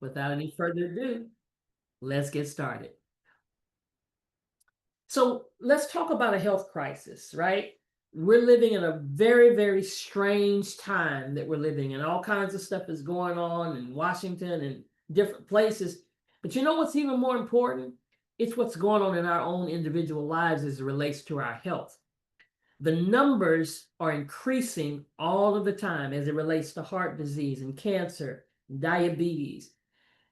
Without any further ado, let's get started. So let's talk about a health crisis, right? We're living in a very, very strange time that we're living in. All kinds of stuff is going on in Washington and different places. But you know what's even more important? It's what's going on in our own individual lives as it relates to our health. The numbers are increasing all of the time as it relates to heart disease and cancer, diabetes.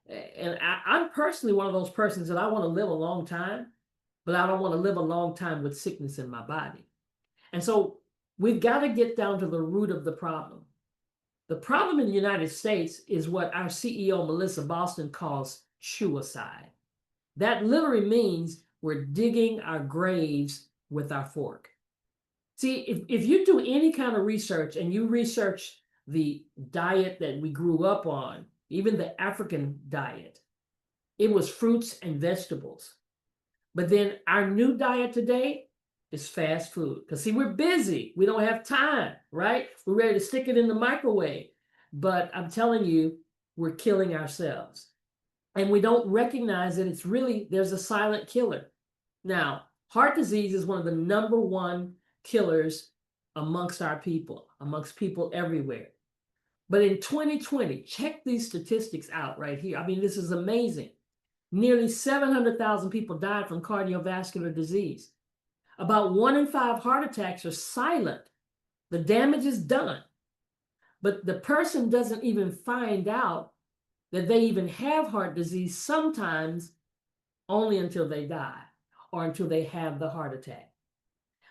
And I'm personally one of those persons that I want to live a long time, but I don't want to live a long time with sickness in my body. And so we've got to get down to the root of the problem. The problem in the United States is what our CEO, Melissa Boston, calls suicide. That literally means we're digging our graves with our fork. See, if you do any kind of research and you research the diet that we grew up on, even the African diet, it was fruits and vegetables. But then our new diet today is fast food. Because, see, we're busy. We don't have time, right? We're ready to stick it in the microwave. But I'm telling you, we're killing ourselves. And we don't recognize that it's really, there's a silent killer. Now, heart disease is one of the number one killers amongst our people, amongst people everywhere. But in 2020, check these statistics out right here. I mean, this is amazing. Nearly 700,000 people died from cardiovascular disease. About 1 in 5 heart attacks are silent. The damage is done. But the person doesn't even find out that they even have heart disease sometimes only until they die or until they have the heart attack.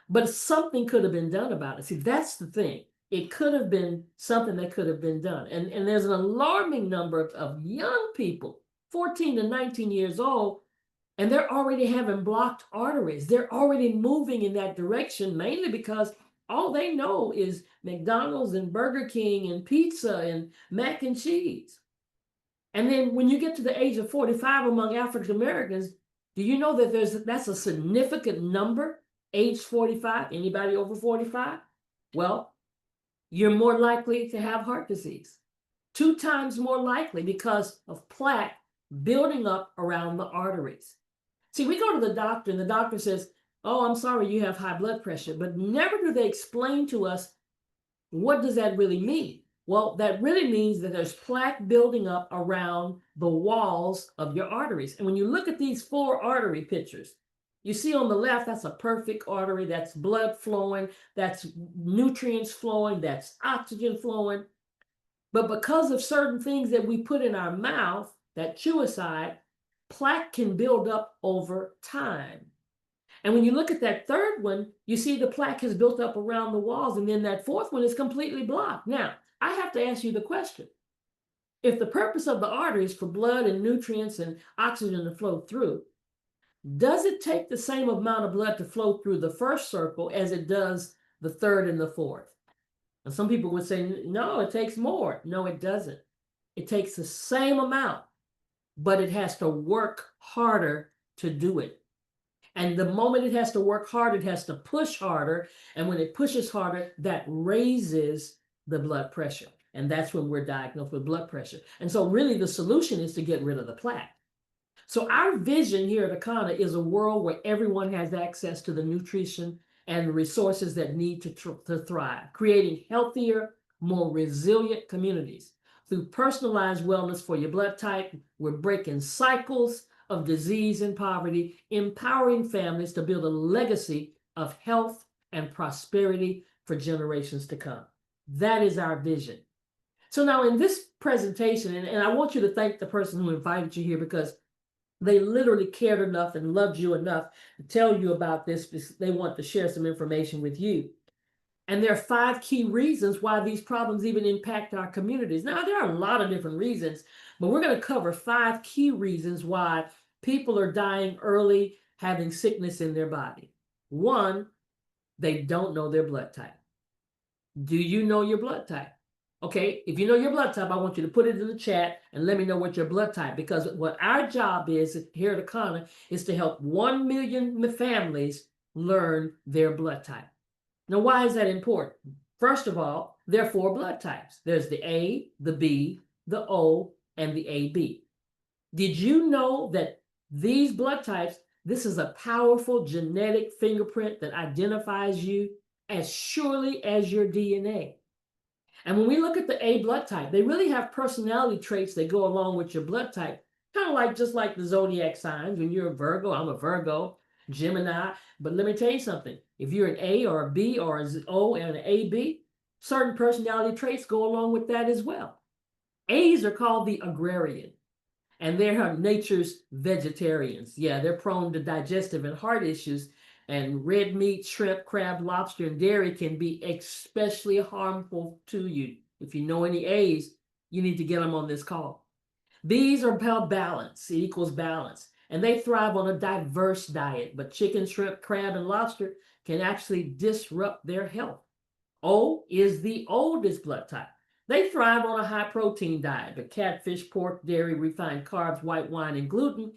But something could have been done about it. See, that's the thing. It could have been something that could have been done. And there's an alarming number of young people, 14 to 19 years old, and they're already having blocked arteries. They're already moving in that direction, mainly because all they know is McDonald's and Burger King and pizza and mac and cheese. And then when you get to the age of 45 among African Americans, do you know that that's a significant number, age 45, anybody over 45? Well, you're more likely to have heart disease. 2 times more likely because of plaque building up around the arteries. See, we go to the doctor and the doctor says, oh, I'm sorry, you have high blood pressure, but never do they explain to us, what does that really mean? Well, that really means that there's plaque building up around the walls of your arteries. And when you look at these 4 artery pictures, you see on the left, that's a perfect artery, that's blood flowing, that's nutrients flowing, that's oxygen flowing. But because of certain things that we put in our mouth that chew aside, plaque can build up over time. And when you look at that third one, you see the plaque has built up around the walls, and then that fourth one is completely blocked. Now, I have to ask you the question. If the purpose of the artery is for blood and nutrients and oxygen to flow through, does it take the same amount of blood to flow through the first circle as it does the third and the fourth? And some people would say, no, it takes more. No, it doesn't. It takes the same amount, but it has to work harder to do it. And the moment it has to work harder, it has to push harder. And when it pushes harder, that raises the blood pressure. And that's when we're diagnosed with blood pressure. And so really the solution is to get rid of the plaque. So our vision here at Akana is a world where everyone has access to the nutrition and resources that need to thrive, creating healthier, more resilient communities. Through personalized wellness for your blood type, we're breaking cycles of disease and poverty, empowering families to build a legacy of health and prosperity for generations to come. That is our vision. So now in this presentation, and I want you to thank the person who invited you here, because they literally cared enough and loved you enough to tell you about this because they want to share some information with you. And there are 5 key reasons why these problems even impact our communities. Now, there are a lot of different reasons, but we're going to cover 5 key reasons why people are dying early, having sickness in their body. 1, they don't know their blood type. Do you know your blood type? Okay, if you know your blood type, I want you to put it in the chat and let me know what your blood type, because what our job is here at Akana is to help 1 million families learn their blood type. Now, why is that important? First of all, there are 4 blood types. There's the A, the B, the O, and the AB. Did you know that these blood types, this is a powerful genetic fingerprint that identifies you as surely as your DNA? And when we look at the A blood type, they really have personality traits that go along with your blood type, kind of like just like the zodiac signs. When you're a Virgo, I'm a Virgo, Gemini. But let me tell you something. If you're an A or a B or an O and an AB, certain personality traits go along with that as well. A's are called the agrarian, and they're nature's vegetarians. Yeah, they're prone to digestive and heart issues, and red meat, shrimp, crab, lobster, and dairy can be especially harmful to you. If you know any A's, you need to get them on this call. B's are about balance. It equals balance. And they thrive on a diverse diet, but chicken, shrimp, crab, and lobster can actually disrupt their health. O is the oldest blood type. They thrive on a high protein diet, but catfish, pork, dairy, refined carbs, white wine, and gluten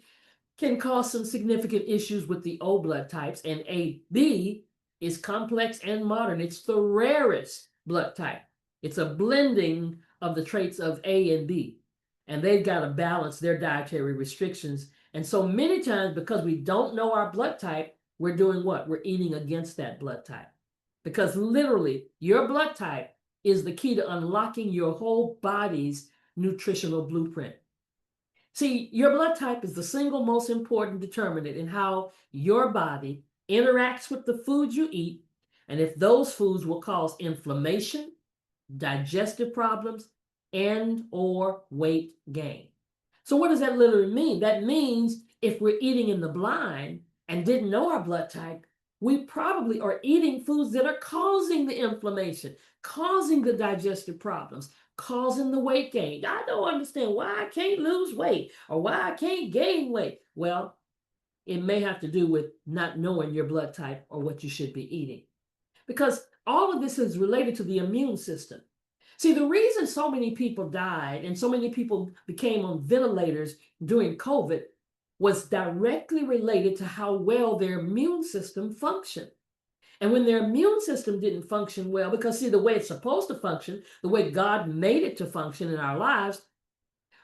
can cause some significant issues with the O blood types. And AB is complex and modern. It's the rarest blood type. It's a blending of the traits of A and B. And they've got to balance their dietary restrictions. And so many times, because we don't know our blood type, we're doing what? We're eating against that blood type. Because literally, your blood type is the key to unlocking your whole body's nutritional blueprint. See, your blood type is the single most important determinant in how your body interacts with the food you eat, and if those foods will cause inflammation, digestive problems, and or weight gain. So what does that literally mean? That means if we're eating in the blind and didn't know our blood type, we probably are eating foods that are causing the inflammation, causing the digestive problems, causing the weight gain. I don't understand why I can't lose weight or why I can't gain weight. Well, it may have to do with not knowing your blood type or what you should be eating. Because all of this is related to the immune system. See, the reason so many people died and so many people became on ventilators during COVID was directly related to how well their immune system functioned. And when their immune system didn't function well, because see, the way it's supposed to function, the way God made it to function in our lives,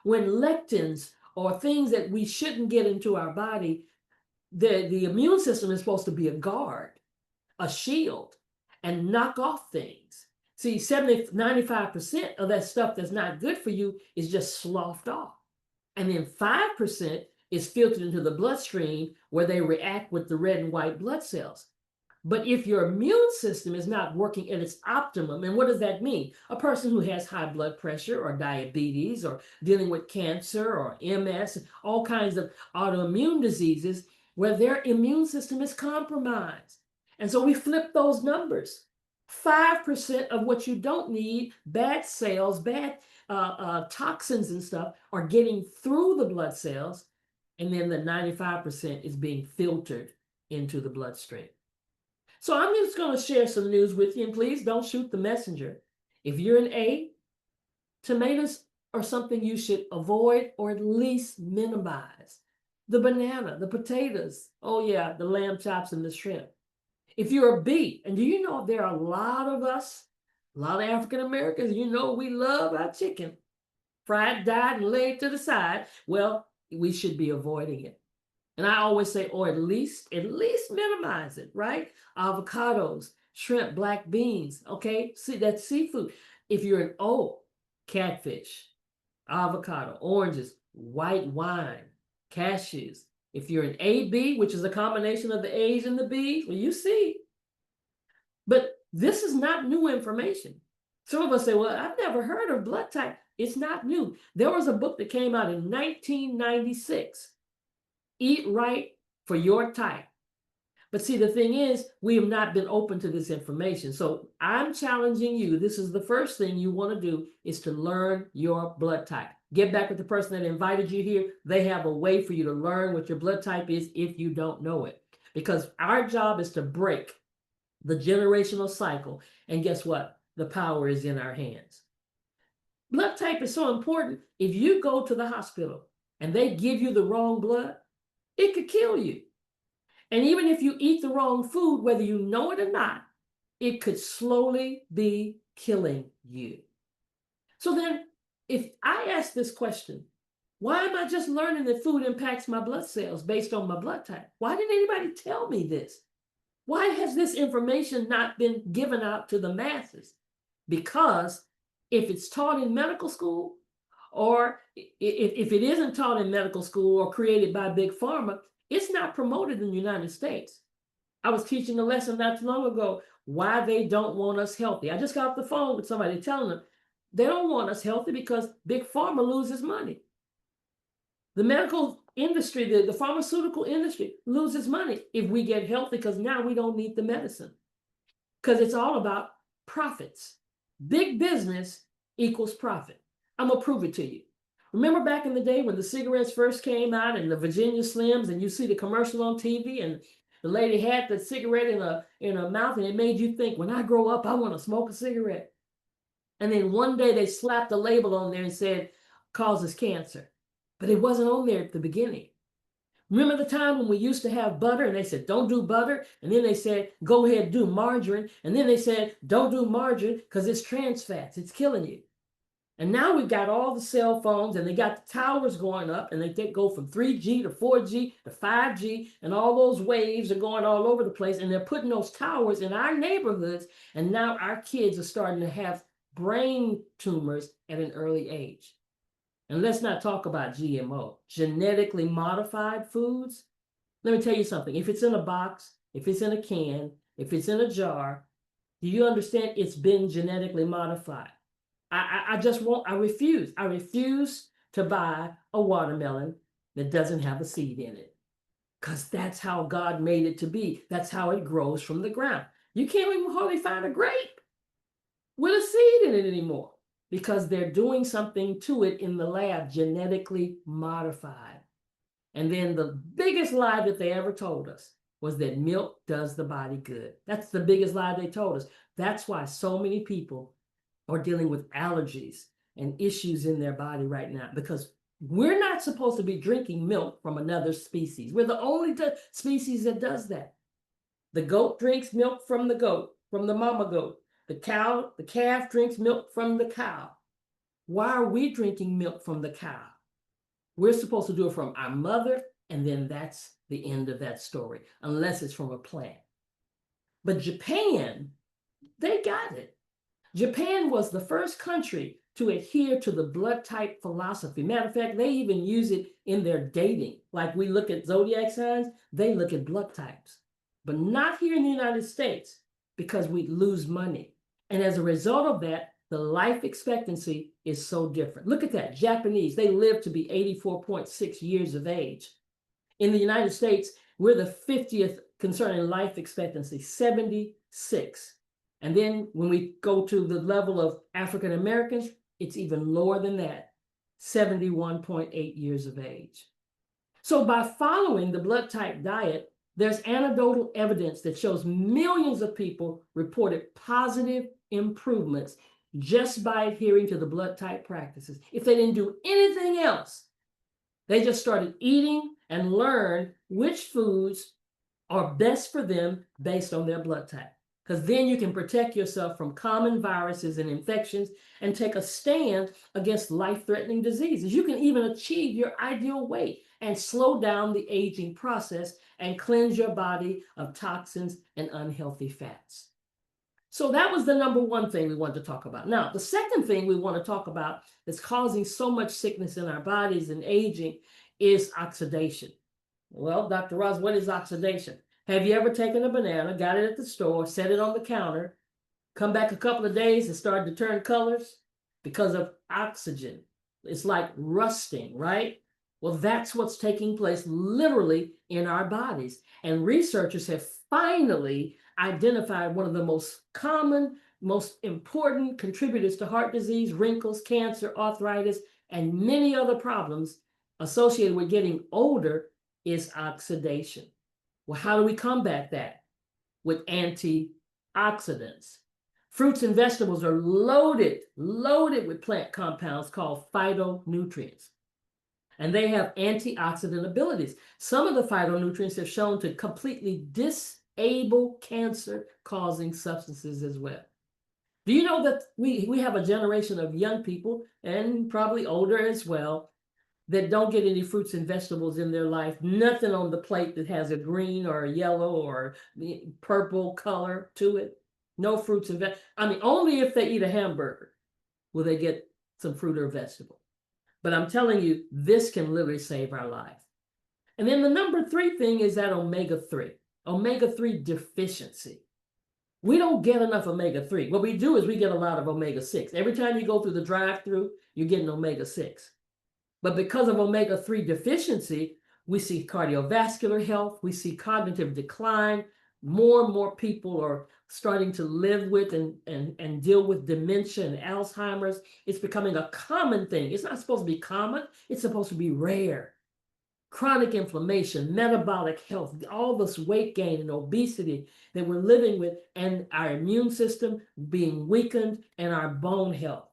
when lectins or things that we shouldn't get into our body, the immune system is supposed to be a guard, a shield, and knock off things. See, 95% of that stuff that's not good for you is just sloughed off. And then 5% is filtered into the bloodstream where they react with the red and white blood cells. But if your immune system is not working at its optimum, and what does that mean? A person who has high blood pressure or diabetes or dealing with cancer or MS, all kinds of autoimmune diseases where their immune system is compromised. And so we flip those numbers. 5% of what you don't need, bad cells, bad toxins and stuff are getting through the blood cells, and then the 95% is being filtered into the bloodstream. So I'm just going to share some news with you, and please don't shoot the messenger. If you're an A, tomatoes are something you should avoid or at least minimize. The banana, the potatoes, oh yeah, the lamb chops and the shrimp. If you're a B, and do you know there are a lot of us, a lot of African Americans, you know we love our chicken, fried, dyed, and laid to the side. Well, we should be avoiding it. And I always say, or at least minimize it, right? Avocados, shrimp, black beans, okay? See, that's seafood. If you're an O, catfish, avocado, oranges, white wine, cashews. If you're an AB, which is a combination of the A's and the B's, well, you see. But this is not new information. Some of us say, well, I've never heard of blood type. It's not new. There was a book that came out in 1996. Eat right for your type. But see, the thing is, we have not been open to this information. So I'm challenging you. This is the first thing you want to do is to learn your blood type. Get back with the person that invited you here. They have a way for you to learn what your blood type is if you don't know it. Because our job is to break the generational cycle. And guess what? The power is in our hands. Blood type is so important. If you go to the hospital and they give you the wrong blood, it could kill you. And even if you eat the wrong food, whether you know it or not, it could slowly be killing you. So then, if I ask this question, Why am I just learning that food impacts my blood cells based on my blood type? Why didn't anybody tell me this? Why has this information not been given out to the masses? Because if it's taught in medical school, or if it isn't taught in medical school or created by Big Pharma, it's not promoted in the United States. I was teaching a lesson not too long ago why they don't want us healthy. I just got off the phone with somebody telling them they don't want us healthy because Big Pharma loses money. The medical industry, the pharmaceutical industry loses money if we get healthy because now we don't need the medicine. Because it's all about profits. Big business equals profit. I'm going to prove it to you. Remember back in the day when the cigarettes first came out and the Virginia Slims, and you see the commercial on TV and the lady had the cigarette in her mouth and it made you think, when I grow up, I want to smoke a cigarette. And then one day they slapped a label on there and said, causes cancer. But it wasn't on there at the beginning. Remember the time when we used to have butter and they said, don't do butter. And then they said, go ahead, do margarine. And then they said, don't do margarine because it's trans fats. It's killing you. And now we've got all the cell phones and they got the towers going up and they go from 3G to 4G to 5G and all those waves are going all over the place. And they're putting those towers in our neighborhoods. And now our kids are starting to have brain tumors at an early age. And let's not talk about GMO, genetically modified foods. Let me tell you something. If it's in a box, if it's in a can, if it's in a jar, do you understand it's been genetically modified? I refuse. I refuse to buy a watermelon that doesn't have a seed in it. Because that's how God made it to be. That's how it grows from the ground. You can't even hardly find a grape with a seed in it anymore, because they're doing something to it in the lab, genetically modified. And then the biggest lie that they ever told us was that milk does the body good. That's the biggest lie they told us. That's why so many people are dealing with allergies and issues in their body right now, because we're not supposed to be drinking milk from another species. We're the only species that does that. The goat drinks milk from the goat, from the mama goat. The calf drinks milk from the cow. Why are we drinking milk from the cow? We're supposed to do it from our mother, and then that's the end of that story, unless it's from a plant. But Japan, they got it. Japan was the first country to adhere to the blood type philosophy. Matter of fact, they even use it in their dating. Like we look at zodiac signs, they look at blood types. But not here in the United States, because we'd lose money. And as a result of that, the life expectancy is so different. Look at that. Japanese, they live to be 84.6 years of age. In the United States, we're the 50th concerning life expectancy, 76. And then when we go to the level of African Americans, it's even lower than that, 71.8 years of age. So by following the blood type diet, there's anecdotal evidence that shows millions of people reported positive improvements just by adhering to the blood type practices. If they didn't do anything else, they just started eating and learned which foods are best for them based on their blood type. Because then you can protect yourself from common viruses and infections and take a stand against life-threatening diseases. You can even achieve your ideal weight and slow down the aging process and cleanse your body of toxins and unhealthy fats. So that was the number one thing we wanted to talk about. Now, the second thing we want to talk about that's causing so much sickness in our bodies and aging is oxidation. Well, Dr. Roz, what is oxidation? Have you ever taken a banana, got it at the store, set it on the counter, come back a couple of days and started to turn colors? Because of oxygen. It's like rusting, right? Well, that's what's taking place literally in our bodies. And researchers have finally identified one of the most common, most important contributors to heart disease, wrinkles, cancer, arthritis, and many other problems associated with getting older is oxidation. Well, how do we combat that? With antioxidants. Fruits and vegetables are loaded with plant compounds called phytonutrients. And they have antioxidant abilities. Some of the phytonutrients have shown to completely disable cancer-causing substances as well. Do you know that we have a generation of young people, and probably older as well, that don't get any fruits and vegetables in their life, nothing on the plate that has a green or a yellow or purple color to it. No fruits and vegetables. I mean, only if they eat a hamburger will they get some fruit or vegetable. But I'm telling you, this can literally save our life. And then the number 3 thing is that omega-3. Omega-3 deficiency. We don't get enough omega-3. What we do is we get a lot of omega-6. Every time you go through the drive-through, you're getting omega-6. But because of omega-3 deficiency, we see cardiovascular health, we see cognitive decline. More and more people are starting to live with and deal with dementia and Alzheimer's. It's becoming a common thing. It's not supposed to be common, it's supposed to be rare. Chronic inflammation, metabolic health, all this weight gain and obesity that we're living with, and our immune system being weakened, and our bone health.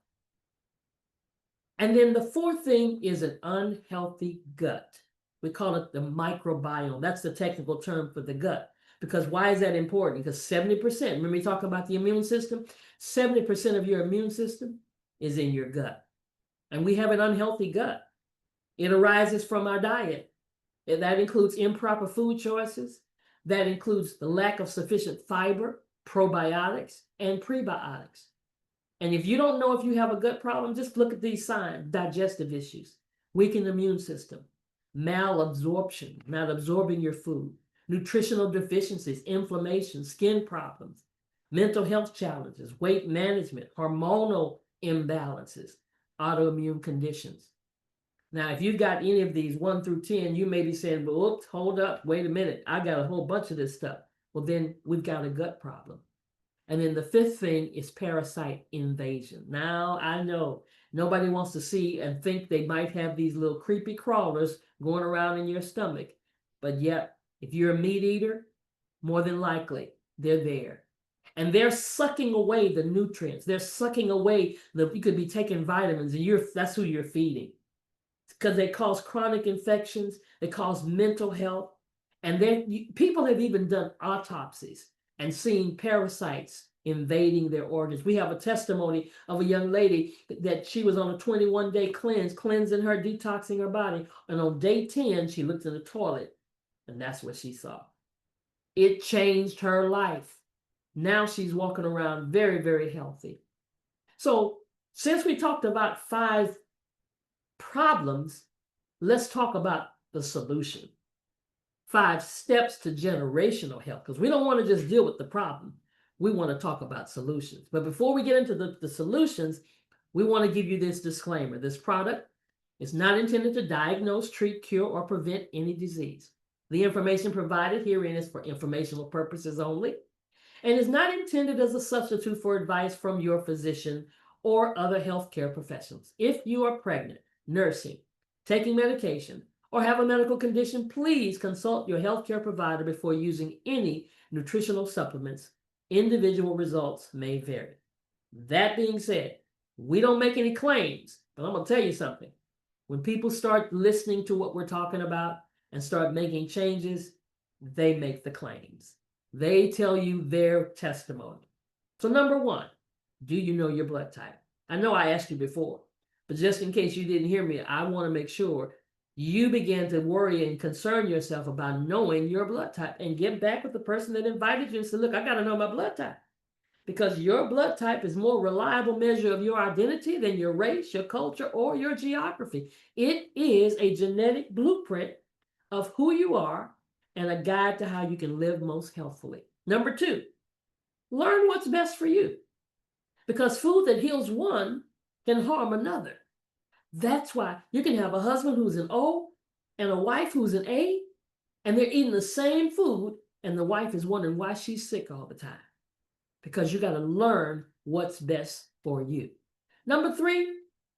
And then the 4th thing is an unhealthy gut. We call it the microbiome. That's the technical term for the gut. Because why is that important? Because 70%, remember we talk about the immune system? 70% of your immune system is in your gut. And we have an unhealthy gut. It arises from our diet. And that includes improper food choices. That includes the lack of sufficient fiber, probiotics, and prebiotics. And if you don't know if you have a gut problem, just look at these signs: digestive issues, weakened immune system, malabsorption, your food, nutritional deficiencies, inflammation, skin problems, mental health challenges, weight management, hormonal imbalances, autoimmune conditions. Now, if you've got any of these 1 through 10, you may be saying, well, oops, hold up, wait a minute, I got a whole bunch of this stuff. Well, then we've got a gut problem. And then the 5th thing is parasite invasion. Now, I know nobody wants to see and think they might have these little creepy crawlers going around in your stomach. But yet, if you're a meat eater, more than likely, they're there. And they're sucking away the nutrients. They're sucking away you could be taking vitamins, and that's who you're feeding. Because they cause chronic infections, they cause mental health. And people have even done autopsies and seen parasites invading their organs. We have a testimony of a young lady that she was on a 21-day cleansing her, detoxing her body. And on day 10, she looked in the toilet, and that's what she saw. It changed her life. Now she's walking around very, very healthy. So since we talked about 5 problems, let's talk about the solution. 5 steps to generational health, because we don't want to just deal with the problem. We want to talk about solutions. But before we get into the solutions, we want to give you this disclaimer. This product is not intended to diagnose, treat, cure, or prevent any disease. The information provided herein is for informational purposes only and is not intended as a substitute for advice from your physician or other healthcare professionals. If you are pregnant, nursing, taking medication, or have a medical condition, please consult your healthcare provider before using any nutritional supplements. Individual results may vary. That being said, we don't make any claims, but I'm going to tell you something. When people start listening to what we're talking about and start making changes, they make the claims. They tell you their testimony. So number 1, do you know your blood type? I know I asked you before, but just in case you didn't hear me, I want to make sure you begin to worry and concern yourself about knowing your blood type, and get back with the person that invited you and say, look, I got to know my blood type, because your blood type is a more reliable measure of your identity than your race, your culture, or your geography. It is a genetic blueprint of who you are and a guide to how you can live most healthfully. Number 2, learn what's best for you, because food that heals one can harm another. That's why you can have a husband who's an O and a wife who's an A, and they're eating the same food, and the wife is wondering why she's sick all the time. Because you got to learn what's best for you. Number 3,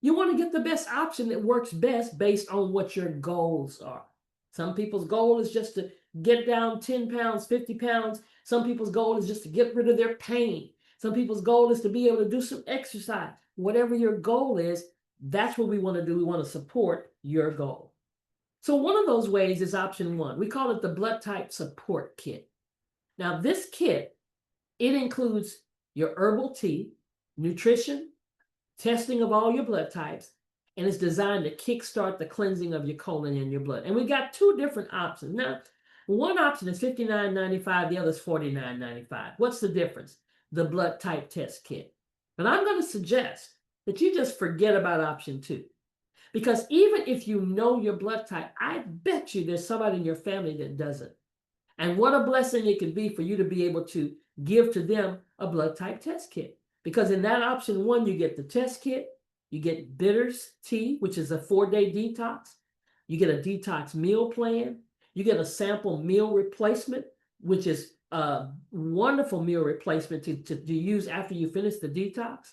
you want to get the best option that works best based on what your goals are. Some people's goal is just to get down 10 pounds, 50 pounds. Some people's goal is just to get rid of their pain. Some people's goal is to be able to do some exercise. Whatever your goal is, that's what we want to do. We want to support your goal. So one of those ways is option 1. We call it the Blood Type Support Kit. Now this kit, it includes your herbal tea, nutrition, testing of all your blood types, and it's designed to kickstart the cleansing of your colon and your blood. And we got two different options. Now, one option is $59.95, the other is $49.95. What's the difference? The blood type test kit. But I'm going to suggest that you just forget about option 2. Because even if you know your blood type, I bet you there's somebody in your family that doesn't. And what a blessing it can be for you to be able to give to them a blood type test kit. Because in that option 1, you get the test kit, you get bitters tea, which is a 4-day detox, you get a detox meal plan, you get a sample meal replacement, which is a wonderful meal replacement to use after you finish the detox.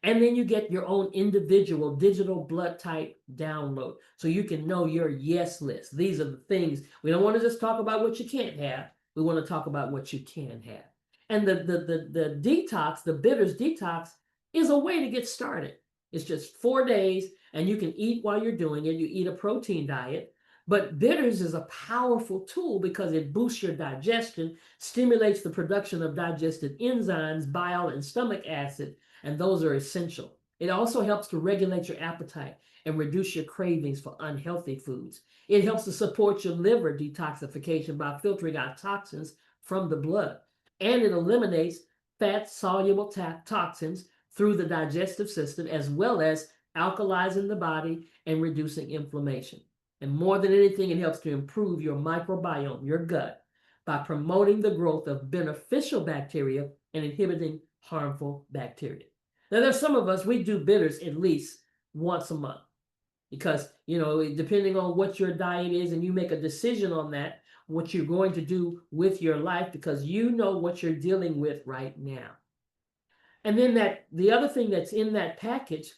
And then you get your own individual digital blood type download so you can know your yes list. These are the things. We don't want to just talk about what you can't have. We want to talk about what you can have. And the detox, the bitters detox, is a way to get started. It's just 4 days, and you can eat while you're doing it. You eat a protein diet. But bitters is a powerful tool because it boosts your digestion, stimulates the production of digestive enzymes, bile, and stomach acid, and those are essential. It also helps to regulate your appetite and reduce your cravings for unhealthy foods. It helps to support your liver detoxification by filtering out toxins from the blood. And it eliminates fat-soluble toxins through the digestive system, as well as alkalizing the body and reducing inflammation. And more than anything, it helps to improve your microbiome, your gut, by promoting the growth of beneficial bacteria and inhibiting harmful bacteria. Now, there's some of us, we do bitters at least once a month because, depending on what your diet is and you make a decision on that, what you're going to do with your life because you know what you're dealing with right now. And then the other thing that's in that package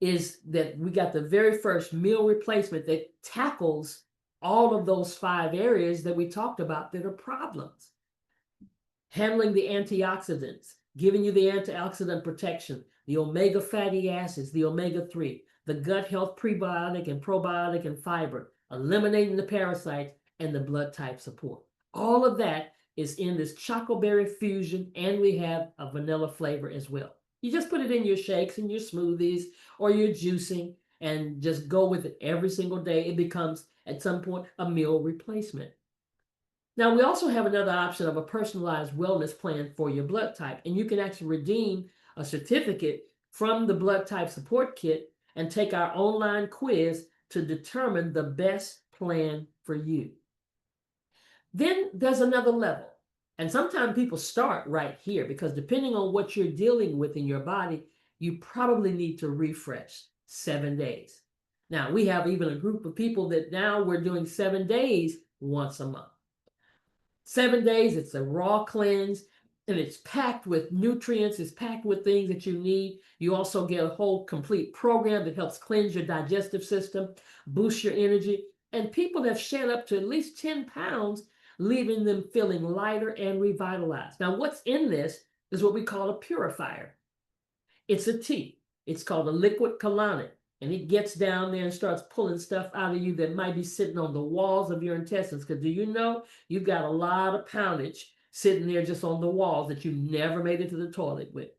is that we got the very first meal replacement that tackles all of those 5 areas that we talked about that are problems. Handling the antioxidants, giving you the antioxidant protection, the omega fatty acids, the omega-3, the gut health prebiotic and probiotic and fiber, eliminating the parasites, and the blood type support. All of that is in this Chocoberry Fusion, and we have a vanilla flavor as well. You just put it in your shakes and your smoothies or your juicing and just go with it every single day. It becomes, at some point, a meal replacement. Now, we also have another option of a personalized wellness plan for your blood type, and you can actually redeem a certificate from the blood type support kit and take our online quiz to determine the best plan for you. Then there's another level. And sometimes people start right here because depending on what you're dealing with in your body, you probably need to refresh 7 days. Now, we have even a group of people that now we're doing 7 days once a month. 7 days, it's a raw cleanse, and it's packed with nutrients, it's packed with things that you need. You also get a whole complete program that helps cleanse your digestive system, boost your energy, and people have shed up to at least 10 pounds, leaving them feeling lighter and revitalized. Now, what's in this is what we call a purifier. It's a tea. It's called a liquid colonic, and it gets down there and starts pulling stuff out of you that might be sitting on the walls of your intestines. Because do you know you've got a lot of poundage sitting there just on the walls that you never made it to the toilet with?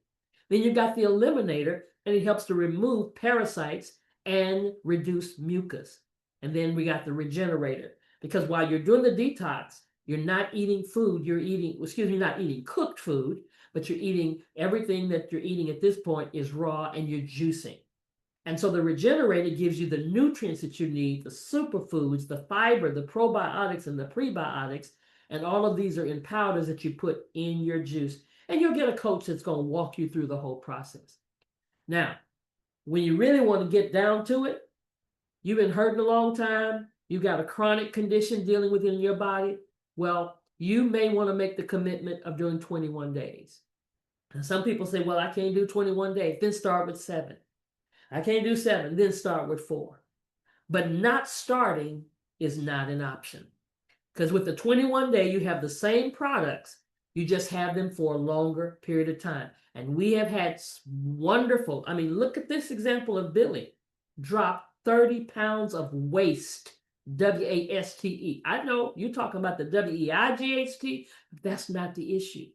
Then you've got the eliminator, and it helps to remove parasites and reduce mucus. And then we got the regenerator, because while you're doing the detox, you're not eating food, not eating cooked food, but you're eating everything that you're eating at this point is raw, and you're juicing. And so the regenerator gives you the nutrients that you need, the superfoods, the fiber, the probiotics, and the prebiotics, and all of these are in powders that you put in your juice. And you'll get a coach that's going to walk you through the whole process. Now, when you really want to get down to it, you've been hurting a long time, you've got a chronic condition dealing with in your body, well, you may want to make the commitment of doing 21 days. And some people say, well, I can't do 21 days, then start with 7. I can't do 7, then start with 4. But not starting is not an option. Because with the 21 day, you have the same products, you just have them for a longer period of time. And we have had wonderful, look at this example of Billy. Drop 30 pounds of waste, W-A-S-T-E. I know you're talking about the W-E-I-G-H-T. That's not the issue.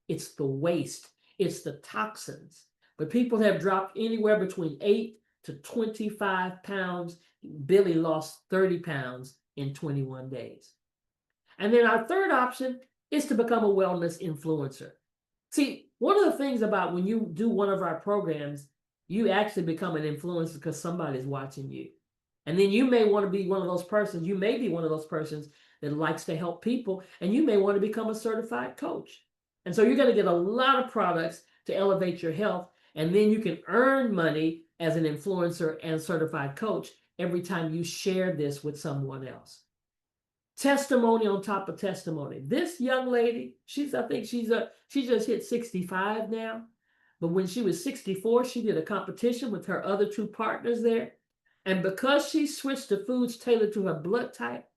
It's the waste. It's the toxins. But people have dropped anywhere between 8 to 25 pounds. Billy lost 30 pounds in 21 days. And then our third option is to become a wellness influencer. See, one of the things about when you do one of our programs, you actually become an influencer because somebody's watching you. And then you may want to be one of those persons, you may be one of those persons that likes to help people, and you may want to become a certified coach. And so you're going to get a lot of products to elevate your health, and then you can earn money as an influencer and certified coach every time you share this with someone else. Testimony on top of testimony. This young lady, she just hit 65 now, but when she was 64, she did a competition with her other two partners there. And because she switched to foods tailored to her blood type,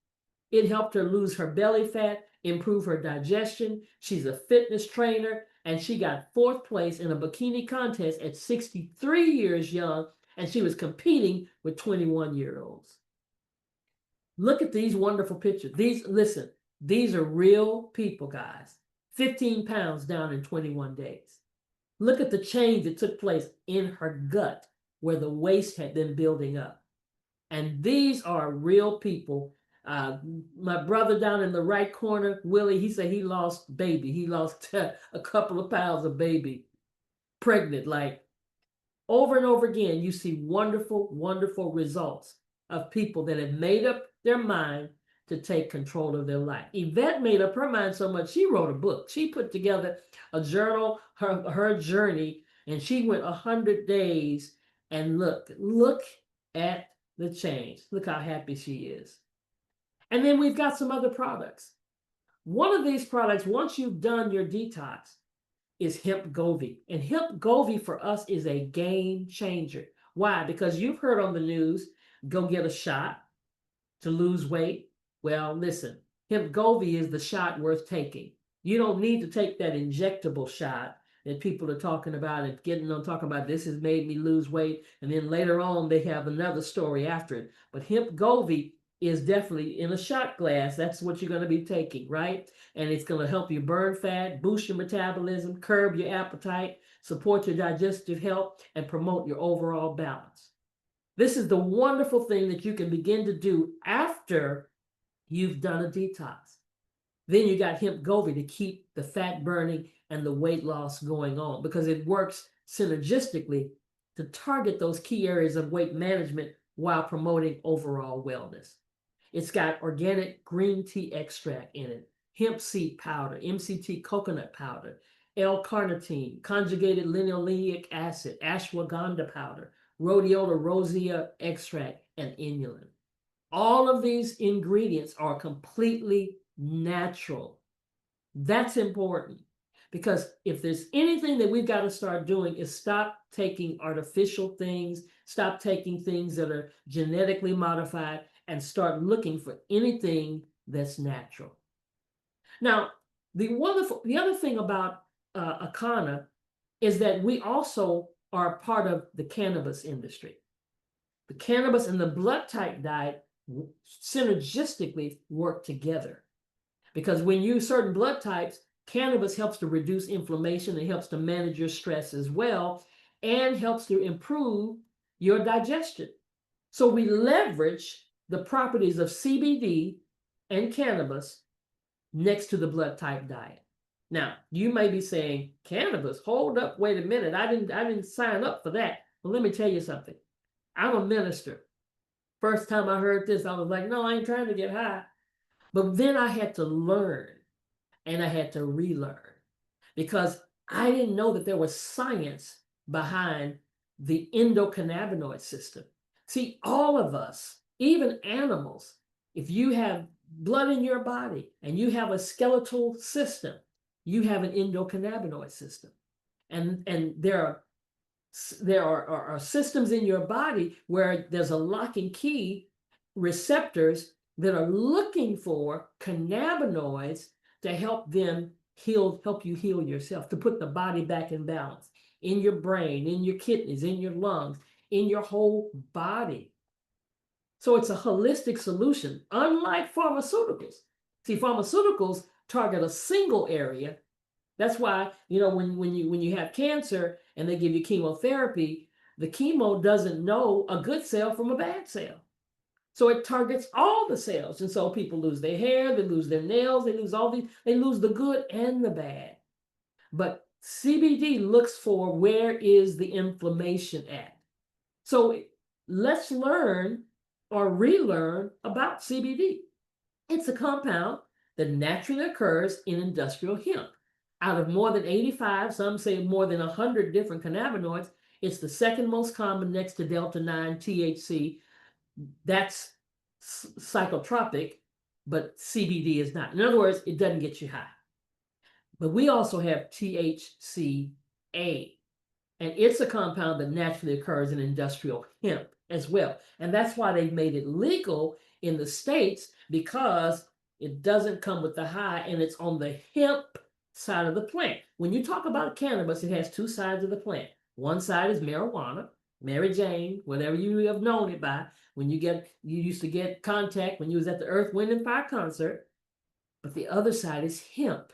it helped her lose her belly fat, improve her digestion. She's a fitness trainer, and she got 4th place in a bikini contest at 63 years young, and she was competing with 21-year-olds. Look at these wonderful pictures. These are real people, guys. 15 pounds down in 21 days. Look at the change that took place in her gut where the waste had been building up. And these are real people. My brother down in the right corner, Willie, he said he lost baby. He lost a couple of pounds of baby, pregnant. Like over and over again, you see wonderful, wonderful results of people that have made up their mind to take control of their life. Yvette made up her mind so much, she wrote a book. She put together a journal, her journey, and she went 100 days. And look at the change. Look how happy she is. And then we've got some other products. One of these products, once you've done your detox, is Hempgovie. And Hempgovie for us is a game changer. Why? Because you've heard on the news, go get a shot to lose weight. Well, listen, Hempgovie is the shot worth taking. You don't need to take that injectable shot that people are talking about and getting on talking about this has made me lose weight. And then later on, they have another story after it. But Hempgovie is definitely in a shot glass. That's what you're going to be taking, right? And it's going to help you burn fat, boost your metabolism, curb your appetite, support your digestive health, and promote your overall balance. This is the wonderful thing that you can begin to do after you've done a detox. Then you got Hempgovie to keep the fat burning and the weight loss going on because it works synergistically to target those key areas of weight management while promoting overall wellness. It's got organic green tea extract in it, hemp seed powder, MCT coconut powder, L-carnitine, conjugated linoleic acid, ashwagandha powder, rhodiola rosea extract, and inulin. All of these ingredients are completely natural. That's important because if there's anything that we've got to start doing is stop taking artificial things, stop taking things that are genetically modified, and start looking for anything that's natural. Now, the other thing about Akana is that we also are part of the cannabis industry. The cannabis and the blood type diet synergistically work together. Because when you use certain blood types, cannabis helps to reduce inflammation, it helps to manage your stress as well, and helps to improve your digestion. So we leverage the properties of CBD and cannabis next to the blood type diet. Now, you may be saying, cannabis, hold up, wait a minute, I didn't sign up for that. Well, let me tell you something. I'm a minister. First time I heard this, I was like, no, I ain't trying to get high. But then I had to learn and I had to relearn because I didn't know that there was science behind the endocannabinoid system. See, all of us, even animals, if you have blood in your body and you have a skeletal system, you have an endocannabinoid system. And there are systems in your body where there's a lock and key receptors that are looking for cannabinoids to help you heal yourself, to put the body back in balance in your brain, in your kidneys, in your lungs, in your whole body. So it's a holistic solution, unlike pharmaceuticals. See, pharmaceuticals target a single area. That's why, when you have cancer and they give you chemotherapy, the chemo doesn't know a good cell from a bad cell. So it targets all the cells. And so people lose their hair, they lose their nails, they lose they lose the good and the bad. But CBD looks for where is the inflammation at. So let's learn or relearn about CBD. It's a compound that naturally occurs in industrial hemp. Out of more than 85, some say more than 100 different cannabinoids, it's the second most common next to Delta 9 THC. That's psychotropic, but CBD is not. In other words, it doesn't get you high. But we also have THCA, and it's a compound that naturally occurs in industrial hemp as well. And that's why they've made it legal in the States, because it doesn't come with the high, and it's on the hemp side of the plant. When you talk about cannabis, it has two sides of the plant. One side is marijuana, Mary Jane, whatever you have known it by. When you used to get contact when you was at the Earth, Wind, and Fire concert. But the other side is hemp.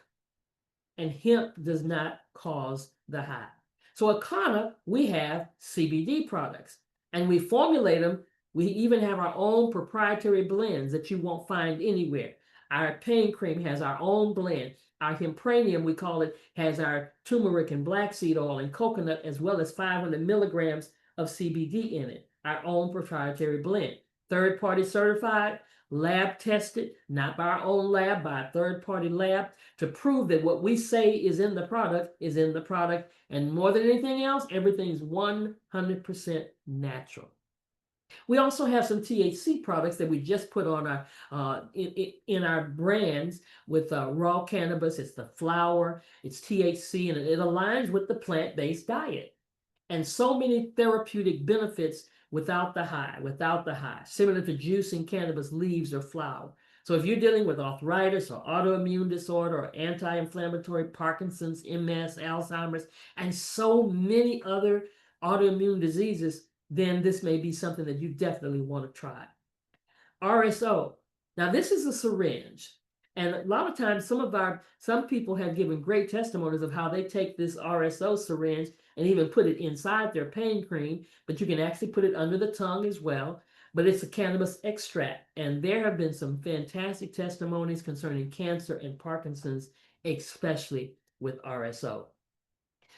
And hemp does not cause the high. So at Kana, we have CBD products, and we formulate them. We even have our own proprietary blends that you won't find anywhere. Our pain cream has our own blend. Our Hempranium, we call it, has our turmeric and black seed oil and coconut, as well as 500 milligrams of CBD in it. Our own proprietary blend. Third-party certified, lab tested, not by our own lab, by a third-party lab, to prove that what we say is in the product is in the product. And more than anything else, everything's 100% natural. We also have some THC products that we just put on our in our brands with raw cannabis. It's the flower, it's THC, and it aligns with the plant-based diet. And so many therapeutic benefits without the high, similar to juicing cannabis leaves or flower. So if you're dealing with arthritis or autoimmune disorder or anti-inflammatory, Parkinson's, MS, Alzheimer's, and so many other autoimmune diseases, then this may be something that you definitely want to try. RSO. Now this is a syringe. And a lot of times some people have given great testimonies of how they take this RSO syringe and even put it inside their pain cream, but you can actually put it under the tongue as well. But it's a cannabis extract. And there have been some fantastic testimonies concerning cancer and Parkinson's, especially with RSO.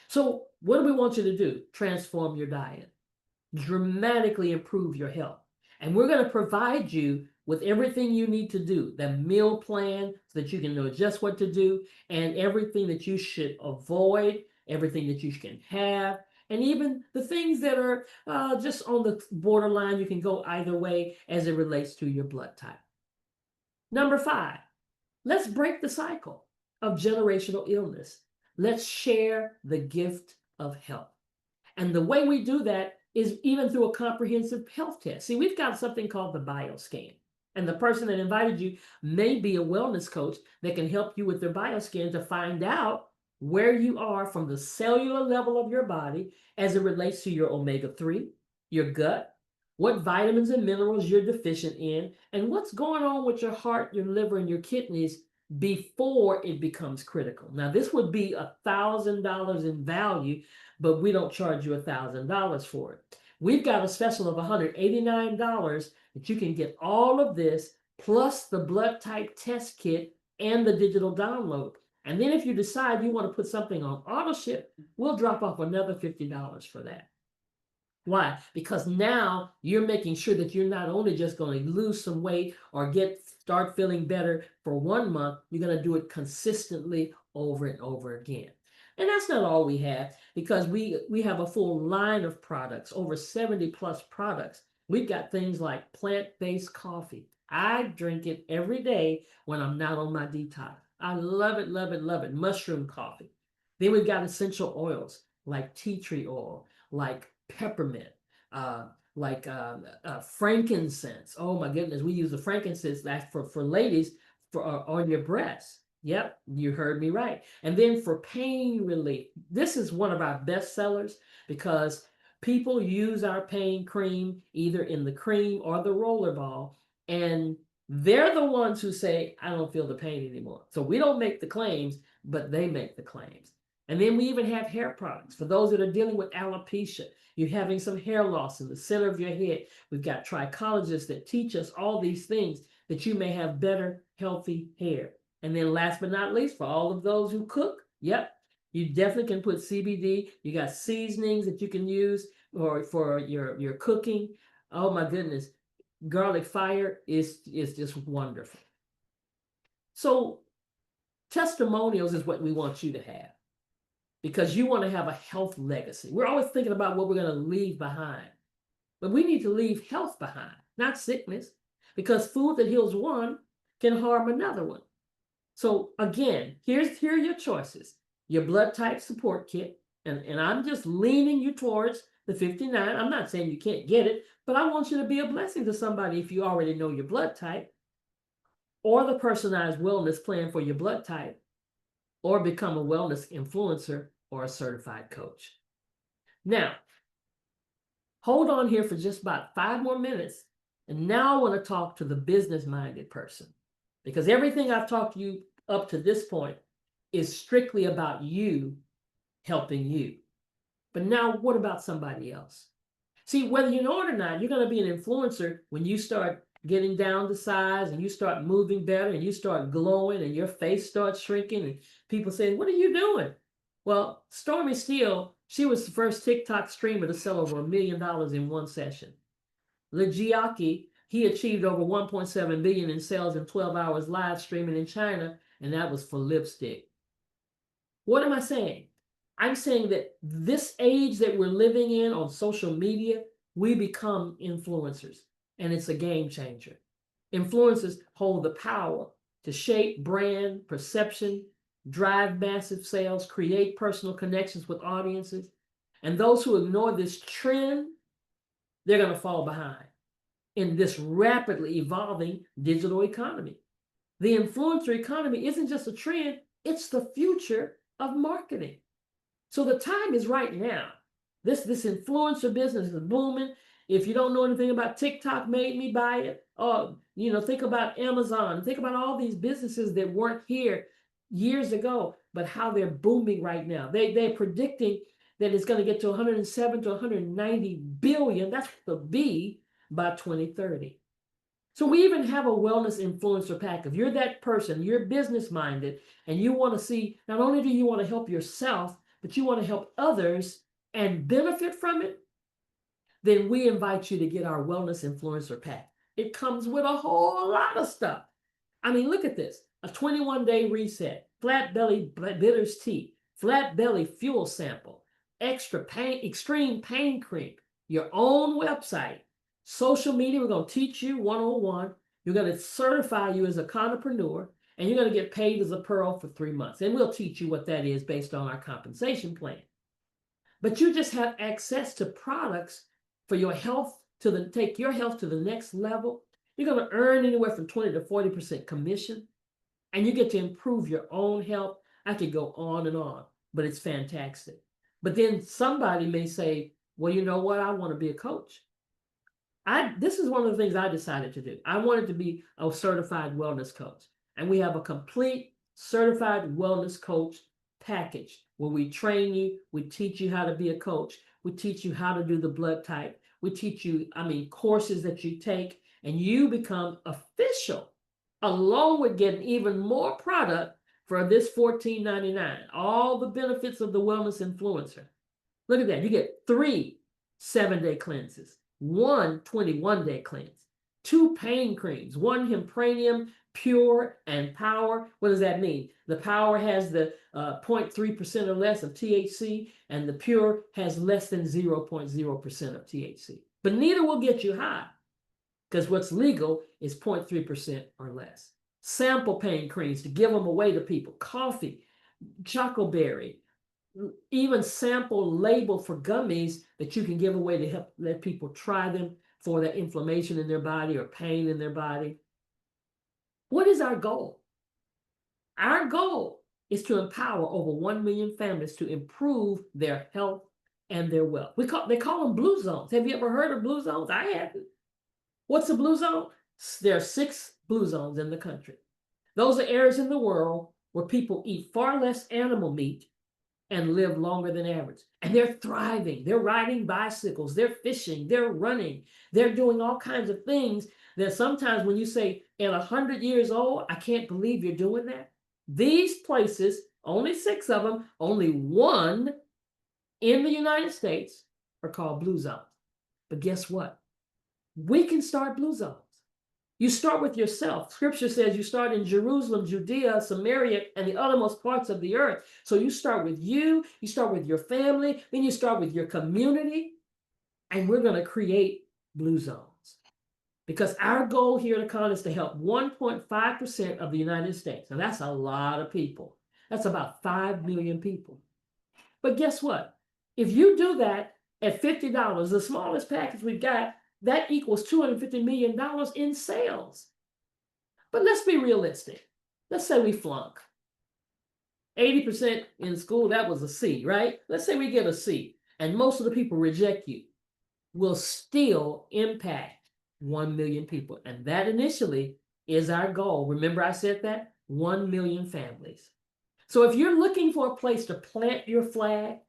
So what do we want you to do? Transform your diet. Dramatically improve your health. And we're going to provide you with everything you need to do, the meal plan, so that you can know just what to do, and everything that you should avoid, everything that you can have, and even the things that are just on the borderline. You can go either way as it relates to your blood type. Number 5, let's break the cycle of generational illness. Let's share the gift of health. And the way we do that is even through a comprehensive health test. See, we've got something called the BioScan. And the person that invited you may be a wellness coach that can help you with their BioScan to find out where you are from the cellular level of your body as it relates to your omega-3, your gut, what vitamins and minerals you're deficient in, and what's going on with your heart, your liver, and your kidneys before it becomes critical. Now, this would be $1,000 in value, but we don't charge you $1,000 for it. We've got a special of $189 that you can get all of this, plus the blood type test kit and the digital download. And then if you decide you want to put something on auto ship, we'll drop off another $50 for that. Why? Because now you're making sure that you're not only just going to lose some weight or start feeling better for 1 month, you're going to do it consistently over and over again. And that's not all we have, because we have a full line of products, over 70 plus products. We've got things like plant-based coffee. I drink it every day when I'm not on my detox. I love it, love it, love it. Mushroom coffee. Then we've got essential oils like tea tree oil, like peppermint, like frankincense. Oh my goodness, we use the frankincense that's for ladies on your breasts. Yep, you heard me right. And then for pain relief, this is one of our best sellers because people use our pain cream either in the cream or the roller ball, and they're the ones who say, I don't feel the pain anymore. So we don't make the claims, but they make the claims. And then we even have hair products for those that are dealing with alopecia. You're having some hair loss in the center of your head. We've got trichologists that teach us all these things that you may have better, healthy hair. And then last but not least, for all of those who cook, yep, you definitely can put CBD. You got seasonings that you can use or for your cooking. Oh my goodness. Garlic fire is just wonderful. So testimonials is what we want you to have because you want to have a health legacy. We're always thinking about what we're going to leave behind, but we need to leave health behind, not sickness, because food that heals one can harm another one. So again, here are your choices. Your blood type support kit, and I'm just leaning you towards the 59. I'm not saying you can't get it, but I want you to be a blessing to somebody if you already know your blood type, or the personalized wellness plan for your blood type, or become a wellness influencer or a certified coach. Now, hold on here for just about 5 more minutes. And now I want to talk to the business-minded person, because everything I've talked to you up to this point is strictly about you helping you. But now what about somebody else? See, whether you know it or not, you're going to be an influencer when you start getting down to size and you start moving better and you start glowing and your face starts shrinking and people say, what are you doing? Well, Stormy Steele, she was the first TikTok streamer to sell over $1 million in one session. Legiaki, he achieved over 1.7 billion in sales in 12 hours live streaming in China, and that was for lipstick. What am I saying? I'm saying that this age that we're living in on social media, we become influencers, and it's a game changer. Influencers hold the power to shape brand perception, drive massive sales, create personal connections with audiences. And those who ignore this trend, they're going to fall behind in this rapidly evolving digital economy. The influencer economy isn't just a trend, it's the future of marketing. So the time is right now. This influencer business is booming. If you don't know anything about TikTok, made me buy it. Oh, think about Amazon. Think about all these businesses that weren't here years ago, but how they're booming right now. They're predicting that it's going to get to 107 to 190 billion. That's the B by 2030. So we even have a wellness influencer pack. If you're that person, you're business minded, and you want to see, not only do you want to help yourself, but you want to help others and benefit from it, then we invite you to get our wellness influencer pack. It comes with a whole lot of stuff. I mean, look at this. A 21-day reset, flat belly bitters tea, flat belly fuel sample, extreme pain cream, your own website, social media. We're going to teach you 101. You're going to certify you as a conopreneur, and you're going to get paid as a pearl for 3 months. And we'll teach you what that is based on our compensation plan. But you just have access to products for your health, take your health to the next level. You're going to earn anywhere from 20 to 40% commission, and you get to improve your own health. I could go on and on, but it's fantastic. But then somebody may say, well, you know what? I want to be a coach. This is one of the things I decided to do. I wanted to be a certified wellness coach. And we have a complete certified wellness coach package where we train you, we teach you how to be a coach, we teach you how to do the blood type, we teach you, courses that you take, and you become official, along with getting even more product for this $14.99. All the benefits of the wellness influencer. Look at that. You get 3 7-day cleanses, 1 21-day cleanse, 2 pain creams, 1 Hempranium Pure and Power. What does that mean? The Power has the 0.3% or less of THC, and the Pure has less than 0.0% of THC. But neither will get you high, because what's legal is 0.3% or less. Sample pain creams to give them away to people. Coffee, chocoberry, even sample label for gummies that you can give away to help let people try them for that inflammation in their body or pain in their body. What is our goal? Our goal is to empower over 1 million families to improve their health and their wealth. They call them blue zones. Have you ever heard of blue zones? I haven't. What's a blue zone? There are 6 blue zones in the country. Those are areas in the world where people eat far less animal meat and live longer than average. And they're thriving. They're riding bicycles. They're fishing. They're running. They're doing all kinds of things that sometimes when you say at 100 years old, I can't believe you're doing that. These places, only 6 of them, only 1 in the United States are called blue zones. But guess what? We can start blue zones. You start with yourself. Scripture says you start in Jerusalem, Judea, Samaria, and the uttermost parts of the earth. So you start with you start with your family, then you start with your community, and we're going to create blue zones. Because our goal here at Econ is to help 1.5% of the United States. Now that's a lot of people. That's about 5 million people. But guess what? If you do that at $50, the smallest package we've got, that equals $250 million in sales. But let's be realistic. Let's say we flunk. 80% in school, that was a C, right? Let's say we get a C, and most of the people reject you. We'll still impact 1 million people. And that initially is our goal. Remember I said that? 1 million families. So if you're looking for a place to plant your flag,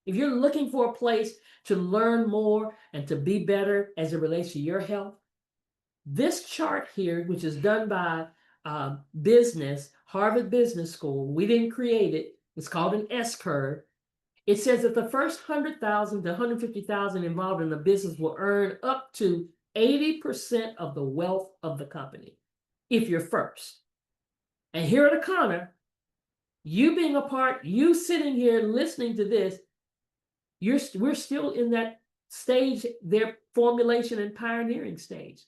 if you're looking for a place to learn more and to be better as it relates to your health, this chart here, which is done by Harvard Business School, we didn't create it. It's called an S-curve. It says that the first 100,000 to 150,000 involved in the business will earn up to 80% of the wealth of the company if you're first. And here at Econ, you being a part, you sitting here listening to this, we're still in that stage, their formulation and pioneering stage.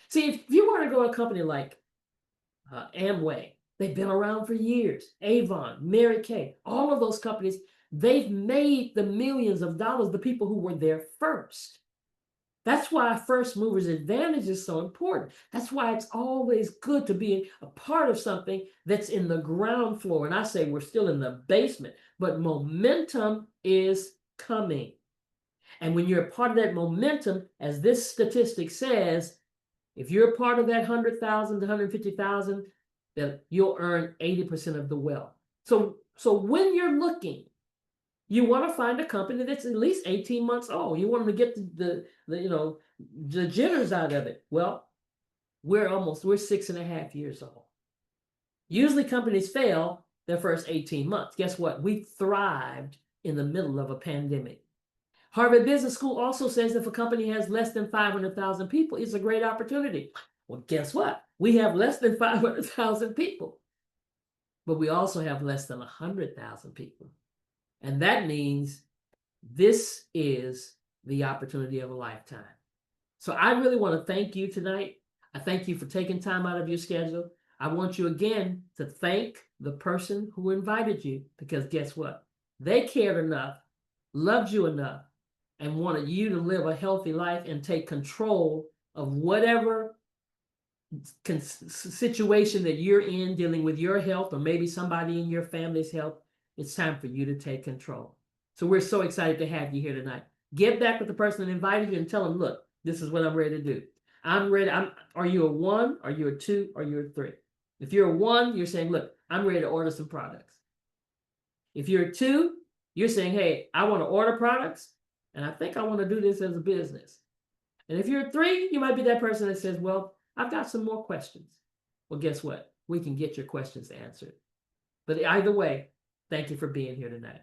See, if you want to go to a company like Amway, they've been around for years, Avon, Mary Kay, all of those companies, they've made the millions of dollars, the people who were there first. That's why first movers advantage is so important. That's why it's always good to be a part of something that's in the ground floor. And I say we're still in the basement, but momentum is coming. And when you're a part of that momentum, as this statistic says, if you're a part of that 100,000 to 150,000, then you'll earn 80% of the wealth. So when you're looking, you want to find a company that's at least 18 months old. You want them to get the jitters out of it. Well, we're 6.5 years old. Usually companies fail their first 18 months. Guess what? We thrived in the middle of a pandemic. Harvard Business School also says if a company has less than 500,000 people, it's a great opportunity. Well, guess what? We have less than 500,000 people, but we also have less than 100,000 people. And that means this is the opportunity of a lifetime. So I really want to thank you tonight. I thank you for taking time out of your schedule. I want you again to thank the person who invited you, because guess what? They cared enough, loved you enough, and wanted you to live a healthy life and take control of whatever situation that you're in dealing with your health, or maybe somebody in your family's health. It's time for you to take control. So we're so excited to have you here tonight. Get back with the person that invited you and tell them, look, this is what I'm ready to do. I'm ready. Are you a 1? Are you a 2? Are you a 3? If you're a 1, you're saying, look, I'm ready to order some products. If you're a 2, you're saying, hey, I want to order products, and I think I want to do this as a business. And if you're a 3, you might be that person that says, well, I've got some more questions. Well, guess what? We can get your questions answered. But either way, thank you for being here tonight.